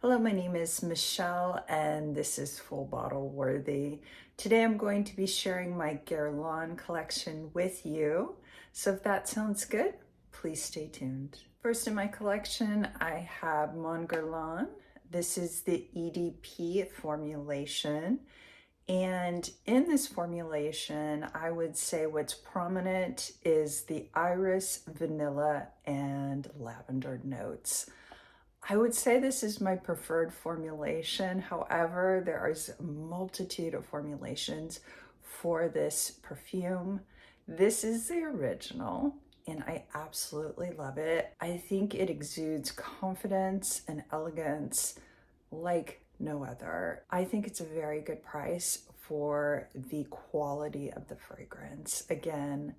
Hello, my name is Michelle and this is Full Bottle Worthy. Today I'm going to be sharing my Guerlain collection with you. So if that sounds good, please stay tuned. First in my collection, I have Mon Guerlain. This is the EDP formulation. And in this formulation, I would say what's prominent is the iris, vanilla, and lavender notes. I would say this is my preferred formulation. However, there is a multitude of formulations for this perfume. This is the original and I absolutely love it. I think it exudes confidence and elegance like no other. I think it's a very good price for the quality of the fragrance. Again,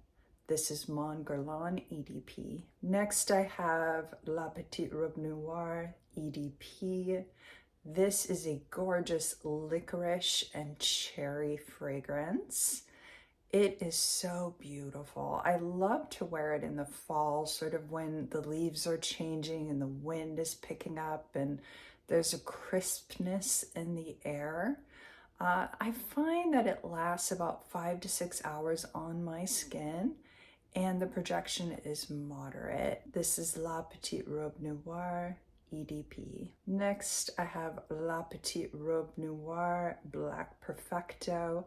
this is Mon Guerlain EDP. Next, I have La Petite Robe Noire EDP. This is a gorgeous licorice and cherry fragrance. It is so beautiful. I love to wear it in the fall, sort of when the leaves are changing and the wind is picking up and there's a crispness in the air. I find that it lasts about 5 to 6 hours on my skin and the projection is moderate. This is La Petite Robe Noire EDP. Next, I have La Petite Robe Noire Black Perfecto.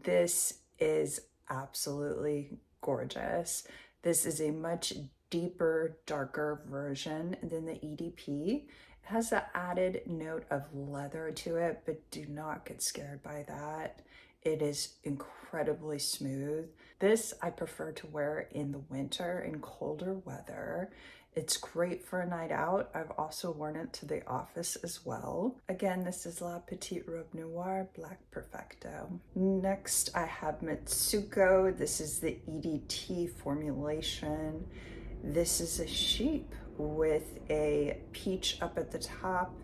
This is absolutely gorgeous. This is a much deeper, darker version than the EDP. It has the added note of leather to it, but do not get scared by that. It is incredibly smooth. This I prefer to wear in the winter in colder weather. It's great for a night out. I've also worn it to the office as well. Again, this is La Petite Robe Noire Black Perfecto. Next, I have Mitsouko. This is the EDT formulation. This is a sheep with a peach up at the top,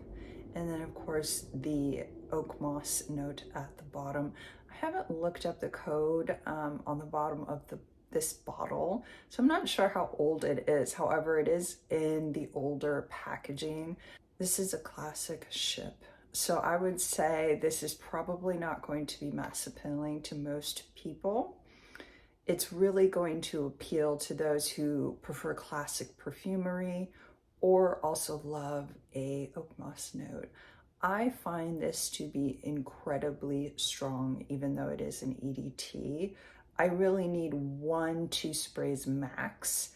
and then of course the oak moss note at the bottom. I haven't looked up the code on the bottom of this bottle, so I'm not sure how old it is. However, it is in the older packaging. This is a classic ship, so I would say this is probably not going to be mass appealing to most people. It's really going to appeal to those who prefer classic perfumery or also love a oak moss note. I find this to be incredibly strong, even though it is an EDT. I really need 1-2 sprays max,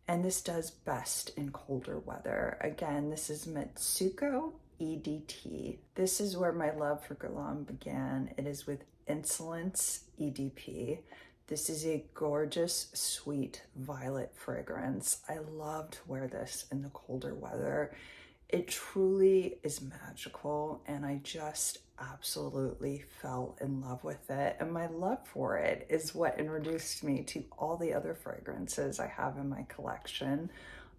and this does best in colder weather. Again, this is Mitsouko EDT. This is where my love for Guerlain began. It is with Insolence EDP. This is a gorgeous, sweet violet fragrance. I love to wear this in the colder weather. It truly is magical, and I just absolutely fell in love with it. And my love for it is what introduced me to all the other fragrances I have in my collection.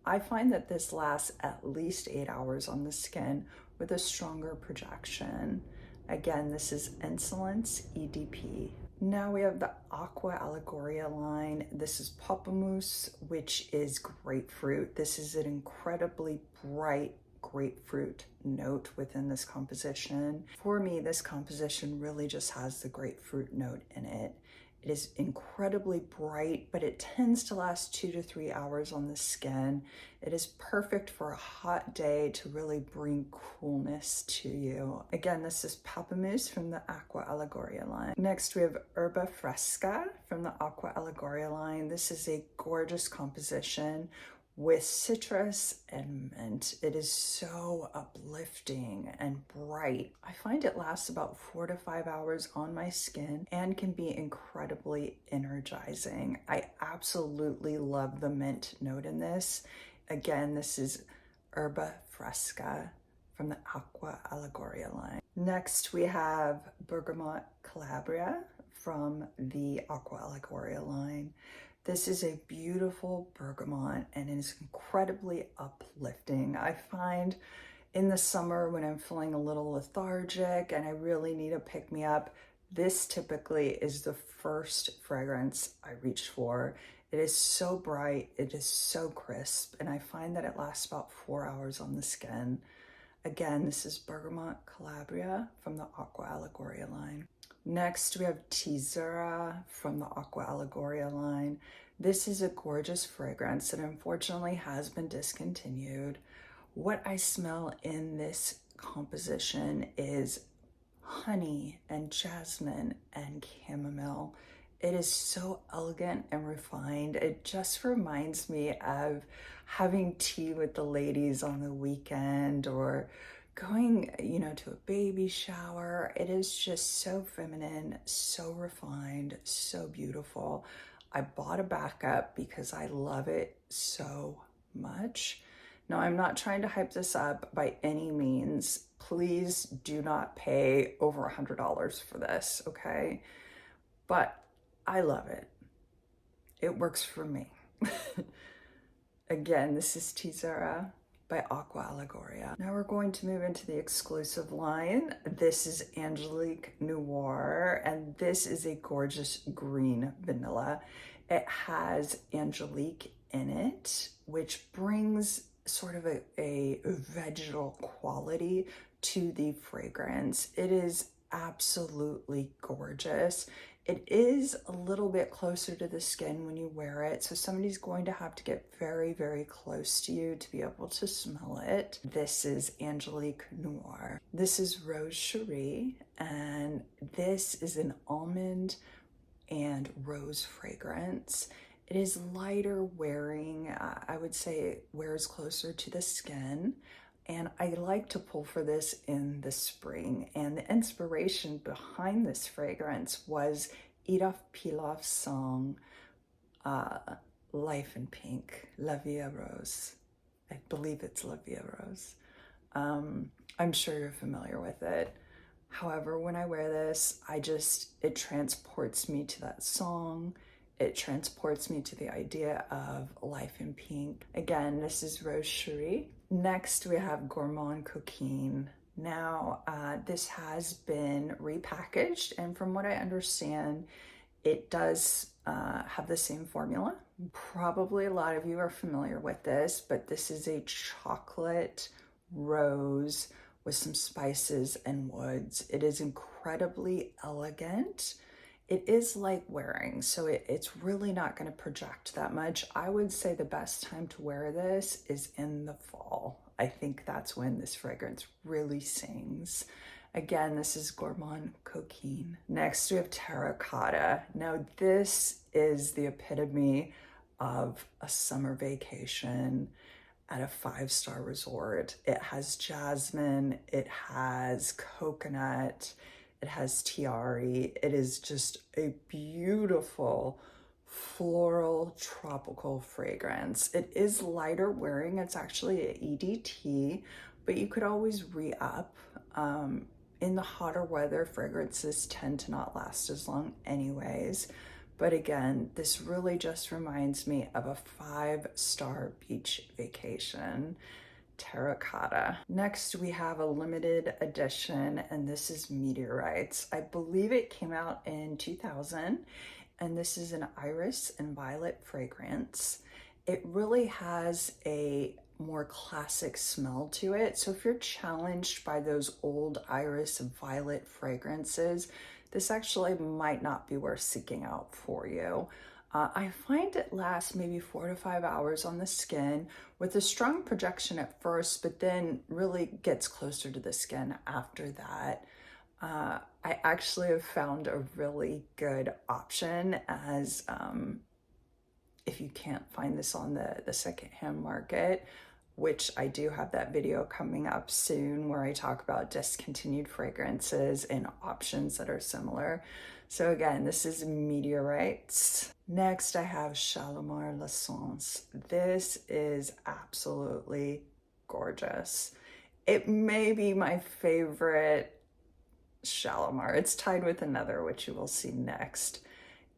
I find that this lasts at least 8 hours on the skin with a stronger projection. Again, this is Insolence EDP. Now we have the Aqua Allegoria line. This is pamplemousse, which is grapefruit. This is an incredibly bright grapefruit note within this composition. For me, this composition really just has the grapefruit note in it. It is incredibly bright, but it tends to last 2 to 3 hours on the skin. It is perfect for a hot day to really bring coolness to you. Again, this is pamplemousse from the Aqua Allegoria line. Next, we have Herba Fresca from the Aqua Allegoria line. This is a gorgeous composition with citrus and mint. It is so uplifting and bright. I find it lasts about 4 to 5 hours on my skin and can be incredibly energizing. I absolutely love the mint note in this. Again, this is Herba Fresca from the Aqua Allegoria line. Next, we have Bergamote Calaberia from the Aqua Allegoria line. This is a beautiful bergamot and it is incredibly uplifting. I find in the summer when I'm feeling a little lethargic and I really need a pick-me-up, this typically is the first fragrance I reach for. It is so bright, it is so crisp, and I find that it lasts about 4 hours on the skin. Again, this is Bergamote Calaberia from the Aqua Allegoria line. Next, we have Teazzurra from the Aqua Allegoria line. This is a gorgeous fragrance that unfortunately has been discontinued. What I smell in this composition is honey and jasmine and chamomile. It is so elegant and refined. It just reminds me of having tea with the ladies on the weekend or going, to a baby shower. It is just so feminine, so refined, so beautiful. I bought a backup because I love it so much. Now, I'm not trying to hype this up by any means. Please do not pay over $100 for this, okay? But I love it. It works for me. Again, this is Teazzurra by Aqua Allegoria. Now we're going to move into the exclusive line. This is Angelique Noire, and this is a gorgeous green vanilla. It has Angelique in it, which brings sort of a vegetal quality to the fragrance. It is absolutely gorgeous. It is a little bit closer to the skin when you wear it, so somebody's going to have to get very, very close to you to be able to smell it. This is Angelique Noire. This is Rose Cherie, and this is an almond and rose fragrance. It is lighter wearing. I would say it wears closer to the skin. And I like to pull for this in the spring. And the inspiration behind this fragrance was Edith Piaf's song, Life in Pink, La Vie Rose. I believe it's La Vie Rose. I'm sure you're familiar with it. However, when I wear this, it transports me to that song. It transports me to the idea of life in pink. Again, this is Rose Cherie. Next, we have Gourmand Coquin. Now, this has been repackaged, and from what I understand, it does have the same formula. Probably a lot of you are familiar with this, but this is a chocolate rose with some spices and woods. It is incredibly elegant. It is light wearing, so it's really not going to project that much. I would say the best time to wear this is in the fall. I think that's when this fragrance really sings. Again, this is Gourmand Coquin. Next, we have Terracotta. Now, this is the epitome of a summer vacation at a 5-star resort. It has jasmine, it has coconut, it has tiare. It is just a beautiful floral tropical fragrance. It is lighter wearing. It's actually an EDT, but you could always re-up. In the hotter weather, fragrances tend to not last as long anyways. But again, this really just reminds me of a 5-star beach vacation. Terracotta. Next, we have a limited edition, and this is Metorites. I believe it came out in 2000, and this is an iris and violet fragrance. It really has a more classic smell to it. So if you're challenged by those old iris and violet fragrances, this actually might not be worth seeking out for you. I find it lasts maybe 4 to 5 hours on the skin with a strong projection at first, but then really gets closer to the skin after that. I actually have found a really good option as if you can't find this on the secondhand market, which I do have that video coming up soon where I talk about discontinued fragrances and options that are similar. So again, this is Metorites. Next, I have Shalimar L'Essence. This is absolutely gorgeous. It may be my favorite Shalimar. It's tied with another, which you will see next.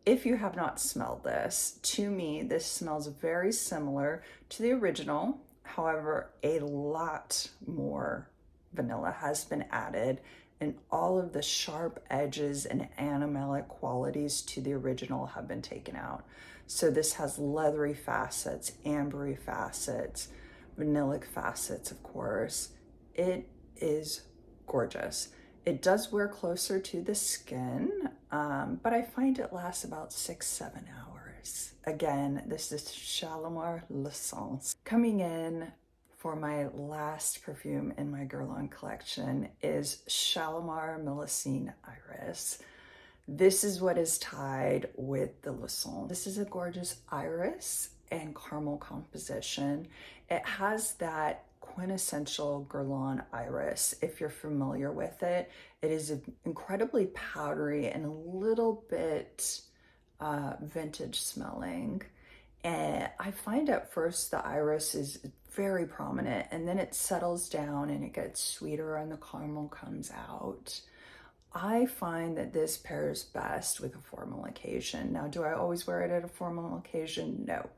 If you have not smelled this, to me, this smells very similar to the original. However, a lot more vanilla has been added, and all of the sharp edges and animalic qualities to the original have been taken out. So this has leathery facets, ambery facets, vanillic facets, of course. It is gorgeous. It does wear closer to the skin, but I find it lasts about 6-7 hours. Again, this is Shalimar L'Essence. Coming in for my last perfume in my Guerlain collection is Shalimar Millesime Iris. This is what is tied with the L'Essence. This is a gorgeous iris and caramel composition. It has that quintessential Guerlain iris. If you're familiar with it, it is incredibly powdery and a little bit vintage smelling. And I find at first the iris is very prominent, and then it settles down and it gets sweeter and the caramel comes out. I find that this pairs best with a formal occasion. Now, do I always wear it at a formal occasion? No.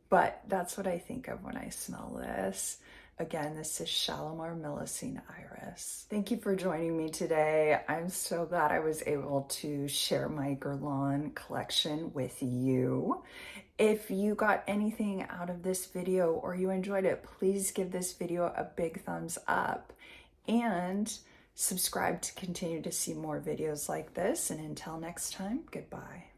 But that's what I think of when I smell this. Again, this is Shalimar Millesime Iris. Thank you for joining me today. I'm so glad I was able to share my Guerlain collection with you. If you got anything out of this video or you enjoyed it, please give this video a big thumbs up and subscribe to continue to see more videos like this. And until next time, goodbye.